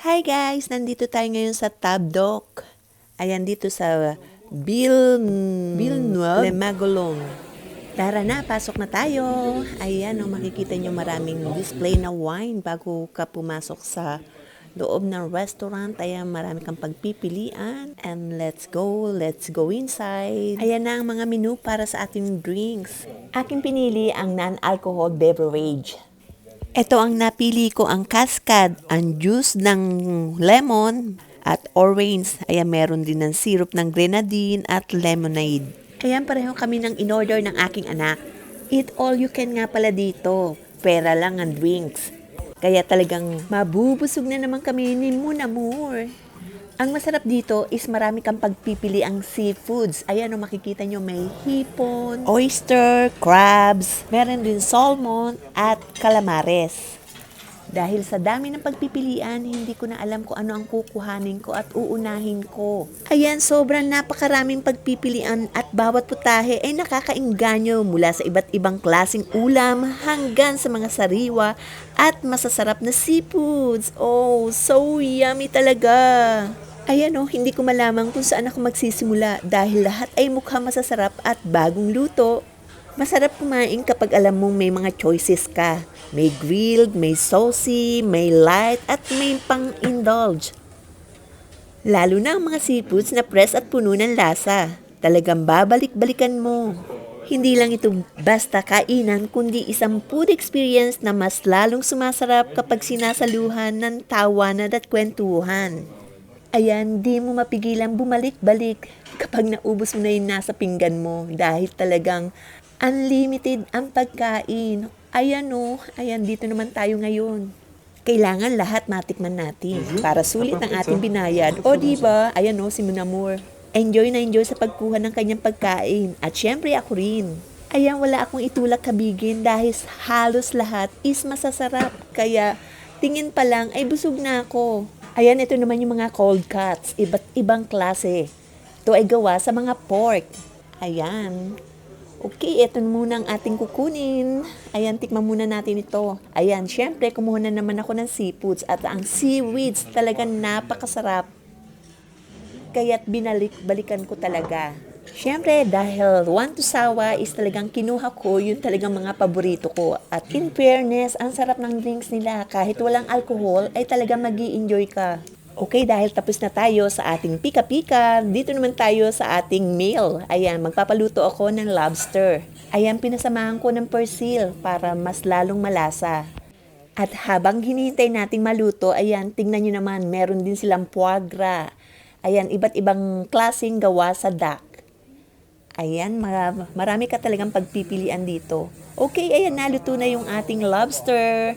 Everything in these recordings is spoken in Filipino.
Hi guys! Nandito tayo ngayon sa Tabdoc. Ayan dito sa Villeneuve Le Magolon. Tara na, pasok na tayo. Ayan, makikita nyo maraming display na wine bago ka pumasok sa loob ng restaurant. Ayan, marami kang pagpipilian. And let's go inside. Ayan na ang mga menu para sa ating drinks. Aking pinili ang non-alcohol beverage. Ito ang napili ko, ang Cascade, ang juice ng lemon at orange. Ayan, meron din ng syrup ng grenadine at lemonade. Ayan, pareho kami ng in-order ng aking anak. Eat all you can nga pala dito. Pera lang ang drinks. Kaya talagang mabubusog na naman kami ni Munamur. Ang masarap dito is marami kang pagpipili ang seafoods. Ayan, makikita nyo may hipon, oyster, crabs, meron din salmon at calamares. Dahil sa dami ng pagpipilian, hindi ko na alam kung ano ang kukuhanin ko at uunahin ko. Ayan, sobrang napakaraming pagpipilian at bawat putahe ay nakakaengganyo mula sa iba't ibang klaseng ulam hanggang sa mga sariwa at masasarap na seafoods. Oh, so yummy talaga! Ayan hindi ko malaman kung saan ako magsisimula dahil lahat ay mukhang masasarap at bagong luto. Masarap kumain kapag alam mong may mga choices ka. May grilled, may saucy, may light at may pang-indulge. Lalo na ang mga seafoods na fresh at puno ng lasa. Talagang babalik-balikan mo. Hindi lang ito basta kainan kundi isang food experience na mas lalong sumasarap kapag sinasaluhan ng tawanan at kwentuhan. Ayan, di mo mapigilan bumalik-balik kapag naubos mo na yung nasa pinggan mo dahil talagang unlimited ang pagkain. Ayan ayan dito naman tayo ngayon. Kailangan lahat matikman natin para sulit ang ating binayad. O diba, ayan si Munamur. Enjoy na enjoy sa pagkuha ng kanyang pagkain. At syempre ako rin. Ayan, wala akong itulak kabigin dahil halos lahat is masasarap. Kaya tingin pa lang ay busog na ako. Ayan, ito naman yung mga cold cuts, iba't ibang klase. Ito ay gawa sa mga pork. Ayan. Okay, ito muna ang ating kukunin. Ayan, tikman muna natin ito. Ayan, syempre, kumuha na naman ako ng seafoods at ang seaweeds talagang napakasarap. Kaya't binalik-balikan ko talaga. Siyempre, dahil one to sawa is talagang kinuha ko yung talagang mga paborito ko. At in fairness, ang sarap ng drinks nila. Kahit walang alcohol, ay talagang mag-i-enjoy ka. Okay, dahil tapos na tayo sa ating pika-pika, dito naman tayo sa ating meal. Ayan, magpapaluto ako ng lobster. Ayan, pinasamahan ko ng persil para mas lalong malasa. At habang hinihintay nating maluto, ayan, tingnan nyo naman, meron din silang foie gras. Ayan, iba't ibang klaseng gawa sa duck. Ayan, marami ka talagang pagpipilian dito. Okay, ayan, naluto na yung ating lobster.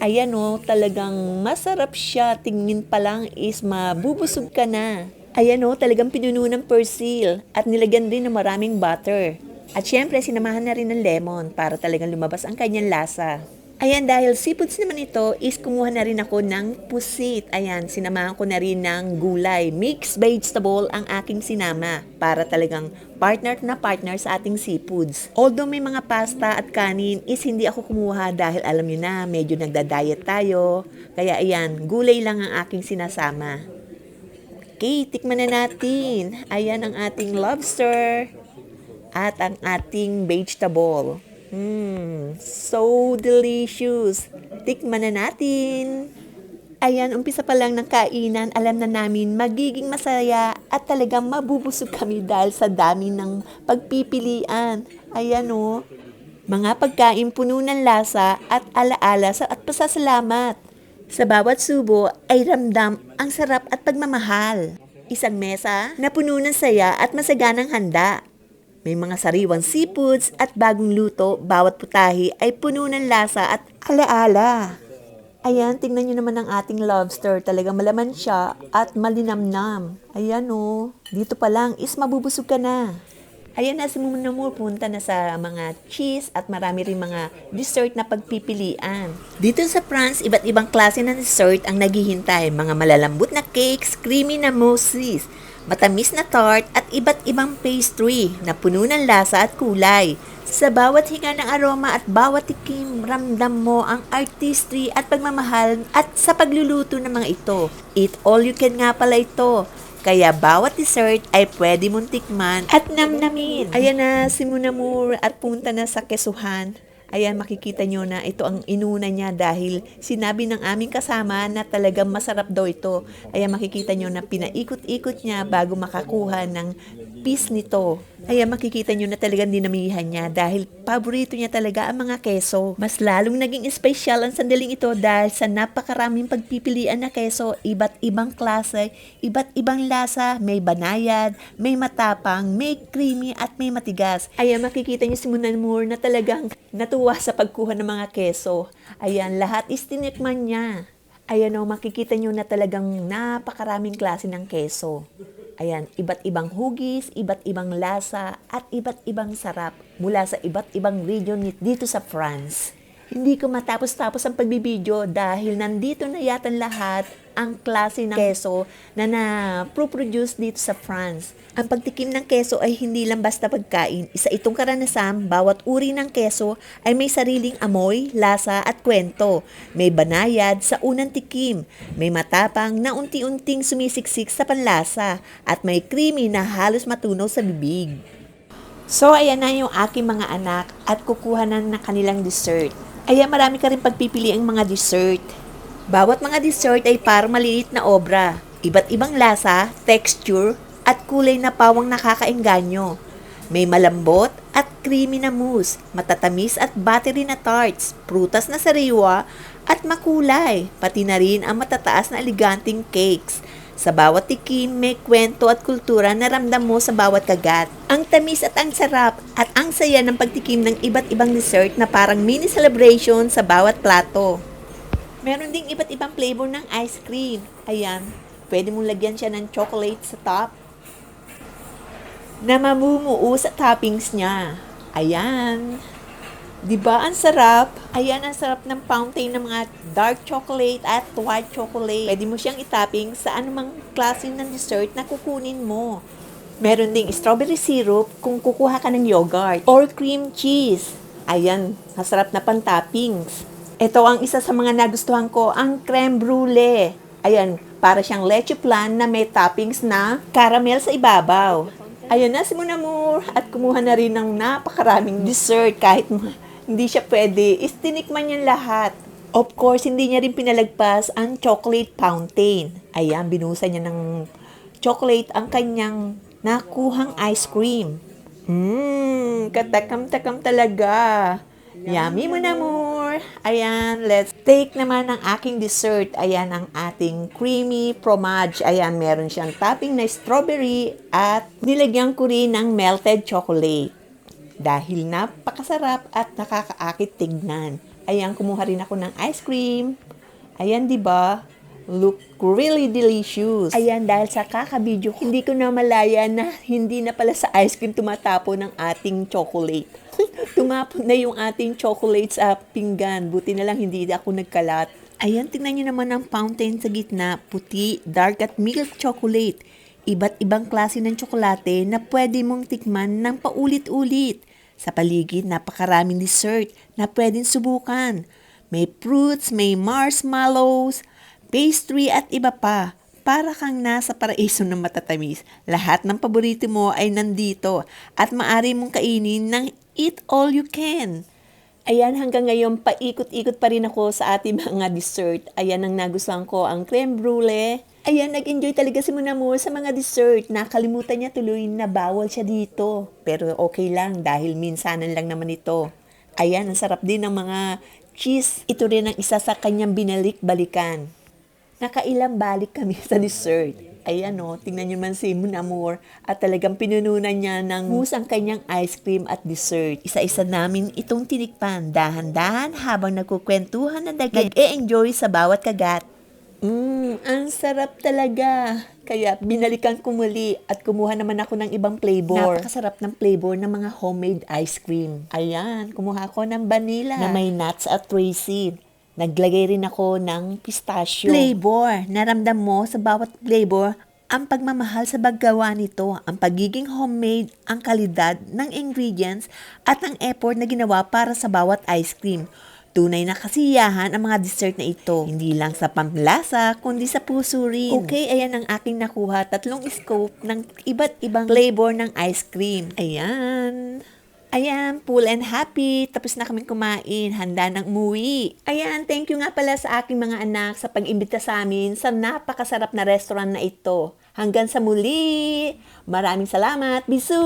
Ayan talagang masarap siya. Tingin pa lang is mabubusog ka na. Ayan talagang pinuno ng persil at nilagyan din ng maraming butter. At syempre, sinamahan na rin ng lemon para talagang lumabas ang kanyang lasa. Ayan, dahil seafoods naman ito, is kumuha na rin ako ng pusit. Ayan, sinamahan ko na rin ng gulay. Mixed vegetable ang aking sinama para talagang partner na partner sa ating seafoods. Although may mga pasta at kanin, is hindi ako kumuha dahil alam nyo na, medyo nagda-diet tayo. Kaya ayan, gulay lang ang aking sinasama. Okay, tikman na natin. Ayan ang ating lobster at ang ating vegetable. So delicious. Tikman na natin. Ayan, umpisa pa lang ng kainan, alam na namin magiging masaya at talagang mabubusog kami dahil sa dami ng pagpipilian. Ayan mga pagkain puno ng lasa at alaala at pasasalamat. Sa bawat subo ay ramdam ang sarap at pagmamahal. Isang mesa na puno ng saya at masaganang handa. May mga sariwang seafoods at bagong luto, bawat putahe ay puno ng lasa at alaala. Ayan, tingnan nyo naman ang ating lobster. Talagang malaman siya at malinamnam. Ayan dito pa lang is mabubusog ka na. Ayan, nasa muna mo punta na sa mga cheese at marami rin mga dessert na pagpipilian. Dito sa France, iba't ibang klase ng dessert ang naghihintay. Mga malalambot na cakes, creamy na mousses, matamis na tart at iba't ibang pastry na puno ng lasa at kulay. Sa bawat hinga ng aroma at bawat tikim, ramdam mo ang artistry at pagmamahal at sa pagluluto ng mga ito. Eat all you can nga pala ito. Kaya bawat dessert ay pwede mong tikman at namnamin. Ayan na si Muna Moore at punta na sa Kesuhan. Ayan, makikita nyo na ito ang inuna niya dahil sinabi ng aming kasama na talagang masarap daw ito. Ayan, makikita nyo na pinaikot-ikot niya bago makakuha ng piece nito. Ayan, makikita nyo na talagang dinamihan niya dahil paborito niya talaga ang mga keso. Mas lalong naging espesyal ang sandaling ito dahil sa napakaraming pagpipilian na keso, iba't ibang klase, iba't ibang lasa, may banayad, may matapang, may creamy at may matigas. Ayan, makikita nyo si Muna Moore na talagang natuwa sa pagkuha ng mga keso. Ayan, lahat is tinikman niya. Ayan o, makikita nyo na talagang napakaraming klase ng keso. Ayan, iba't ibang hugis, iba't ibang lasa, at iba't ibang sarap mula sa iba't ibang region dito sa France. Hindi ko matapos-tapos ang pagbibideo dahil nandito na yata lahat ang klase ng keso na na-produce dito sa France. Ang pagtikim ng keso ay hindi lang basta pagkain. Isa itong karanasan, bawat uri ng keso ay may sariling amoy, lasa at kwento. May banayad sa unang tikim, may matapang na unti-unting sumisiksik sa panlasa, at may creamy na halos matunaw sa bibig. So, ayan na yung aking mga anak at kukuha na ng kanilang dessert. Ayan, marami ka rin pagpipili ang mga dessert. Bawat mga dessert ay parang maliit na obra. Iba't ibang lasa, texture, at kulay na pawang nakakaengganyo. May malambot at creamy na mousse, matatamis at buttery na tarts, prutas na sariwa, at makulay, pati na rin ang matataas na eleganteng cakes. Sa bawat tikim, may kwento at kultura na ramdam mo sa bawat kagat. Ang tamis at ang sarap at ang saya ng pagtikim ng iba't ibang dessert na parang mini celebration sa bawat plato. Meron ding iba't ibang flavor ng ice cream. Ayan, pwede mong lagyan siya ng chocolate sa top na mamumuo sa toppings niya. Ayan. Diba, ang sarap? Ayan, ang sarap ng fountain ng mga dark chocolate at white chocolate. Pwede mo siyang itopping sa anumang klase ng dessert na kukunin mo. Meron ding strawberry syrup kung kukuha ka ng yogurt or cream cheese. Ayan, masarap na pan-toppings. Ito ang isa sa mga nagustuhan ko, ang creme brulee. Ayan, para siyang leche flan na may toppings na caramel sa ibabaw. Ayan na si Muna Moore at kumuha na rin ng napakaraming dessert kahit hindi siya pwede, tinikman niya lahat. Of course, hindi niya rin pinalagpas ang chocolate fountain. Ayan, binusan niya ng chocolate ang kanyang nakuhang ice cream. Katakam-takam talaga. Yummy, Muna Moore. Ayan, let's take naman ang aking dessert. Ayan, ang ating creamy fromage. Ayan, meron siyang topping na strawberry at nilagyan ko rin ng melted chocolate. Dahil napakasarap at nakakaakit tignan. Ayan, kumuha rin ako ng ice cream. Ayan, di ba? Look really delicious. Ayan, dahil sa kakabidyo, hindi ko na malaya na hindi na pala sa ice cream tumatapon ng ating chocolate. Tumapon na yung ating chocolate sa pinggan. Buti na lang hindi ako nagkalat. Ayan, tingnan nyo naman ang fountain sa gitna. Puti, dark at milk chocolate. Iba't ibang klase ng tsokolate na pwede mong tikman ng paulit-ulit. Sa paligid, napakaraming dessert na pwedeng subukan. May fruits, may marshmallows, pastry at iba pa. Para kang nasa paraiso ng matatamis. Lahat ng paborito mo ay nandito at maaari mong kainin ng eat all you can. Ayan, hanggang ngayon, paikot-ikot pa rin ako sa ating mga dessert. Ayan, ang nagustuhan ko, ang creme brulee. Ayan, nag-enjoy talaga si Muna Moore sa mga dessert. Nakalimutan niya tuloy na bawal siya dito. Pero okay lang dahil minsanan lang naman ito. Ayan, ang sarap din ng mga cheese. Ito rin ang isa sa kanyang binalik-balikan. Nakailang balik kami sa dessert. Ayan o, tingnan niyo man si Muna Moore at talagang pinununan niya ng mousse ang kanyang ice cream at dessert. Isa-isa namin itong tinikpan, dahan-dahan habang nagkukwentuhan na nag-e-enjoy sa bawat kagat. Ang sarap talaga. Kaya binalikan ko muli at kumuha naman ako ng ibang flavor. Napakasarap ng flavor ng mga homemade ice cream. Ayan, kumuha ako ng vanilla na may nuts at raisin. Naglagay rin ako ng pistachio flavor. Naramdam mo sa bawat flavor ang pagmamahal sa paggawa nito, ang pagiging homemade, ang kalidad ng ingredients at ang effort na ginawa para sa bawat ice cream. Tunay na kasiyahan ang mga dessert na ito. Hindi lang sa pamlasa, kundi sa puso rin. Okay, ayan ang aking nakuha. 3 scoop ng iba't ibang flavor ng ice cream. Ayan. Ayan, full and happy. Tapos na kaming kumain. Handa ng umuwi. Ayan, thank you nga pala sa aking mga anak sa pag-imbita sa amin sa napakasarap na restaurant na ito. Hanggang sa muli. Maraming salamat. Bisu!